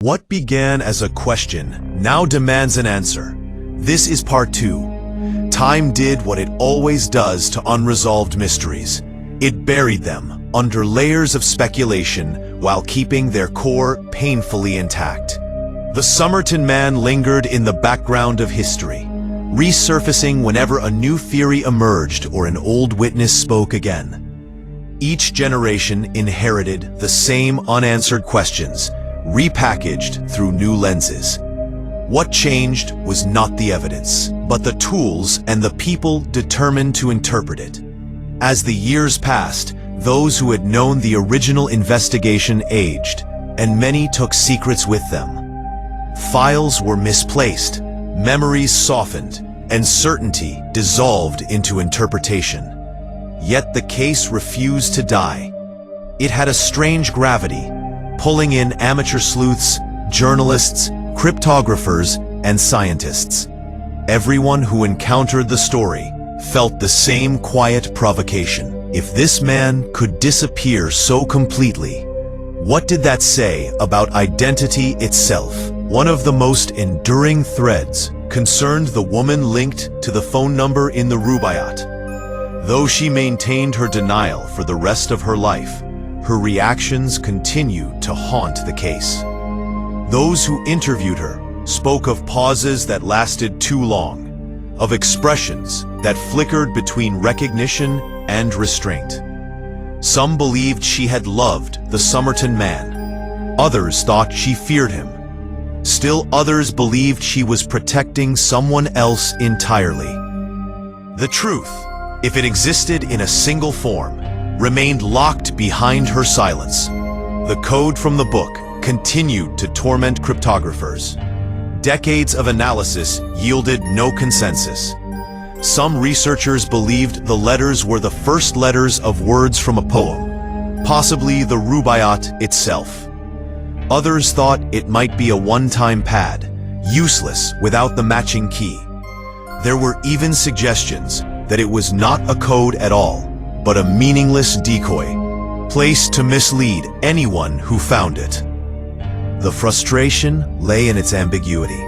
What began as a question now demands an answer. This is part 2. Time did what it always does to unresolved mysteries. It buried them under layers of speculation while keeping their core painfully intact. The Somerton man lingered in the background of history, resurfacing whenever a new theory emerged or an old witness spoke again. Each generation inherited the same unanswered questions, repackaged through new lenses. What changed was not the evidence, but the tools and the people determined to interpret it. As the years passed, those who had known the original investigation aged, and many took secrets with them. Files were misplaced, memories softened, and certainty dissolved into interpretation. Yet the case refused to die. It had a strange gravity, pulling in amateur sleuths, journalists, cryptographers, and scientists. Everyone who encountered the story felt the same quiet provocation. If this man could disappear so completely, what did that say about identity itself? One of the most enduring threads concerned the woman linked to the phone number in the Rubaiyat. Though she maintained her denial for the rest of her life, her reactions continued to haunt the case. Those who interviewed her spoke of pauses that lasted too long, of expressions that flickered between recognition and restraint. Some believed she had loved the Somerton man. Others thought she feared him. Still others believed she was protecting someone else entirely. The truth, if it existed in a single form, remained locked behind her silence. The code from the book continued to torment cryptographers. Decades of analysis yielded no consensus. Some researchers believed the letters were the first letters of words from a poem, possibly the Rubaiyat itself. Others thought it might be a one-time pad, useless without the matching key. There were even suggestions that it was not a code at all, but a meaningless decoy, placed to mislead anyone who found it. The frustration lay in its ambiguity.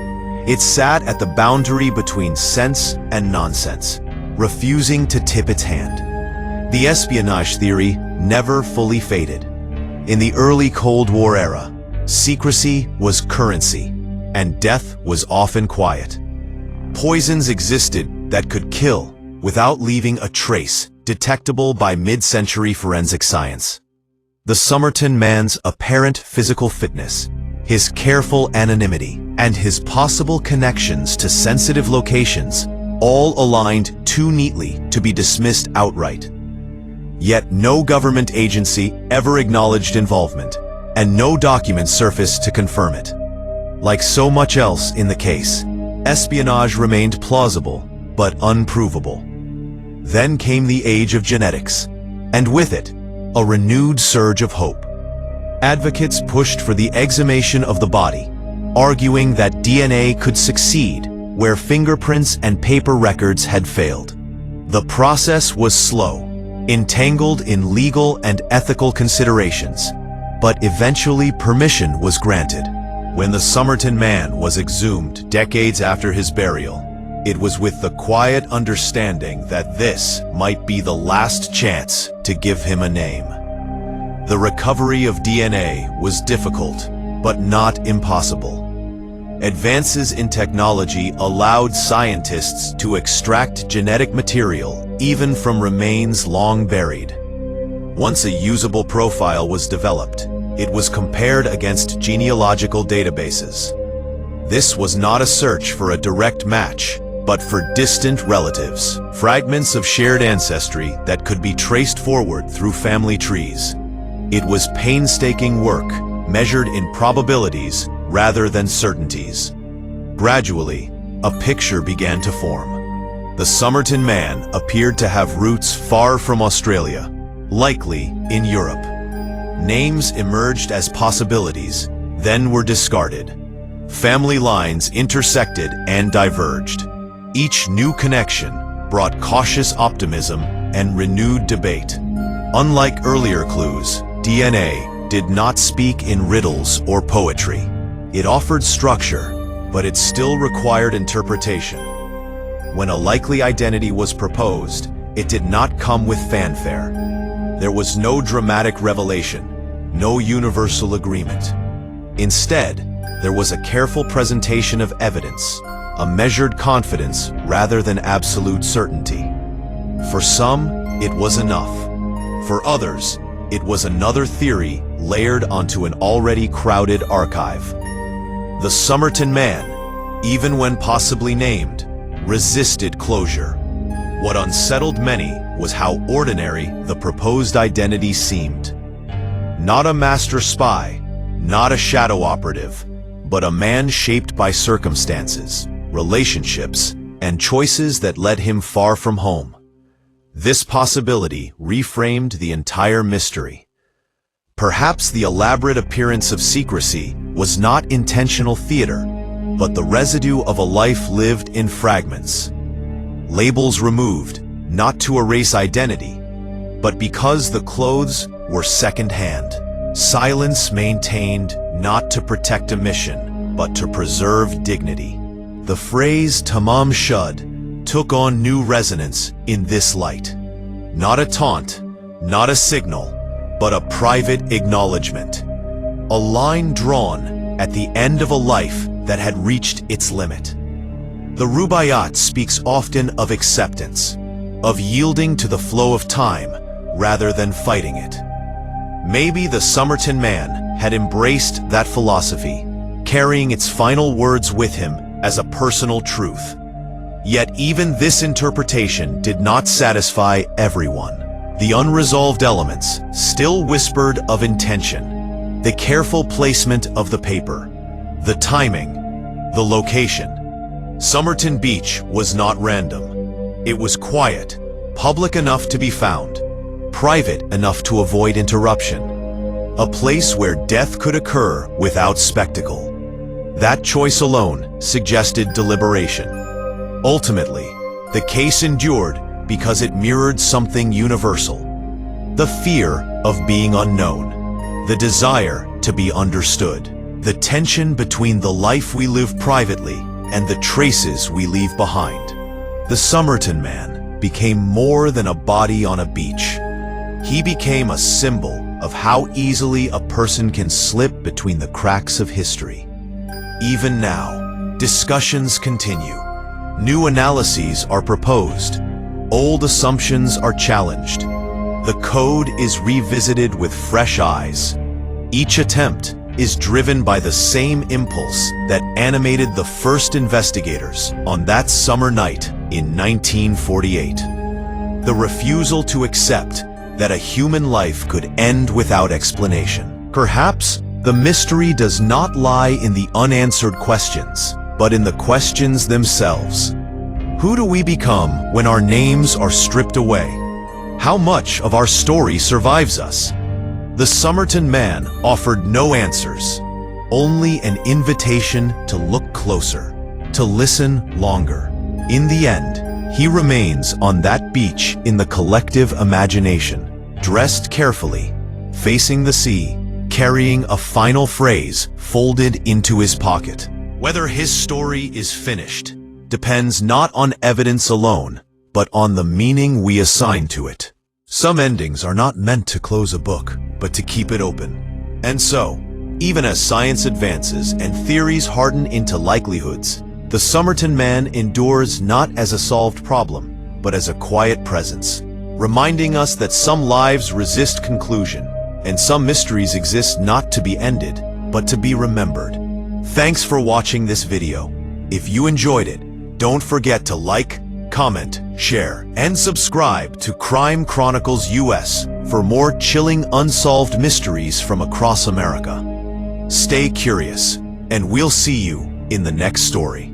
It sat at the boundary between sense and nonsense, refusing to tip its hand. The espionage theory never fully faded. In the early Cold War era, secrecy was currency, and death was often quiet. Poisons existed that could kill without leaving a trace, detectable by mid-century forensic science. The Somerton man's apparent physical fitness, his careful anonymity, and his possible connections to sensitive locations all aligned too neatly to be dismissed outright. Yet no government agency ever acknowledged involvement, and no documents surfaced to confirm it. Like so much else in the case, espionage remained plausible but unprovable. Then came the age of genetics, and with it, a renewed surge of hope. Advocates pushed for the exhumation of the body, arguing that DNA could succeed where fingerprints and paper records had failed. The process was slow, entangled in legal and ethical considerations, but eventually permission was granted. When the Somerton man was exhumed decades after his burial, it was with the quiet understanding that this might be the last chance to give him a name. The recovery of DNA was difficult, but not impossible. Advances in technology allowed scientists to extract genetic material even from remains long buried. Once a usable profile was developed, it was compared against genealogical databases. This was not a search for a direct match, but for distant relatives, fragments of shared ancestry that could be traced forward through family trees. It was painstaking work, measured in probabilities rather than certainties. Gradually, a picture began to form. The Somerton man appeared to have roots far from Australia, likely in Europe. Names emerged as possibilities, then were discarded. Family lines intersected and diverged. Each new connection brought cautious optimism and renewed debate. Unlike earlier clues, DNA did not speak in riddles or poetry. It offered structure, but it still required interpretation. When a likely identity was proposed, it did not come with fanfare. There was no dramatic revelation, no universal agreement. Instead, there was a careful presentation of evidence, a measured confidence rather than absolute certainty. For some, it was enough. For others, it was another theory layered onto an already crowded archive. The Somerton man, even when possibly named, resisted closure. What unsettled many was how ordinary the proposed identity seemed. Not a master spy, not a shadow operative, but a man shaped by circumstances, relationships, and choices that led him far from home. This possibility reframed the entire mystery. Perhaps the elaborate appearance of secrecy was not intentional theater, but the residue of a life lived in fragments. Labels removed, not to erase identity, but because the clothes were second-hand. Silence maintained, not to protect a mission, but to preserve dignity. The phrase "tamam shud" took on new resonance in this light. Not a taunt, not a signal, but a private acknowledgement. A line drawn at the end of a life that had reached its limit. The Rubaiyat speaks often of acceptance, of yielding to the flow of time rather than fighting it. Maybe the Somerton man had embraced that philosophy, carrying its final words with him as a personal truth. Yet even this interpretation did not satisfy everyone. The unresolved elements still whispered of intention, the careful placement of the paper, the timing, the location. Somerton Beach was not random. It was quiet, public enough to be found, private enough to avoid interruption. A place where death could occur without spectacle. That choice alone suggested deliberation. Ultimately, the case endured because it mirrored something universal. The fear of being unknown, the desire to be understood, the tension between the life we live privately and the traces we leave behind. The Somerton man became more than a body on a beach. He became a symbol of how easily a person can slip between the cracks of history. Even now, discussions continue. New analyses are proposed. Old assumptions are challenged. The code is revisited with fresh eyes. Each attempt is driven by the same impulse that animated the first investigators on that summer night in 1948. The refusal to accept that a human life could end without explanation. Perhaps the mystery does not lie in the unanswered questions, but in the questions themselves. Who do we become when our names are stripped away? How much of our story survives us? The Somerton man offered no answers, only an invitation to look closer, to listen longer. In the end, he remains on that beach in the collective imagination, dressed carefully, facing the sea, carrying a final phrase folded into his pocket. Whether his story is finished depends not on evidence alone, but on the meaning we assign to it. Some endings are not meant to close a book, but to keep it open. And so, even as science advances and theories harden into likelihoods, the Somerton man endures not as a solved problem, but as a quiet presence, reminding us that some lives resist conclusion, and some mysteries exist not to be ended, but to be remembered. Thanks for watching this video. If you enjoyed it, don't forget to like, comment, share, and subscribe to Crime Chronicles US for more chilling unsolved mysteries from across America. Stay curious, and we'll see you in the next story.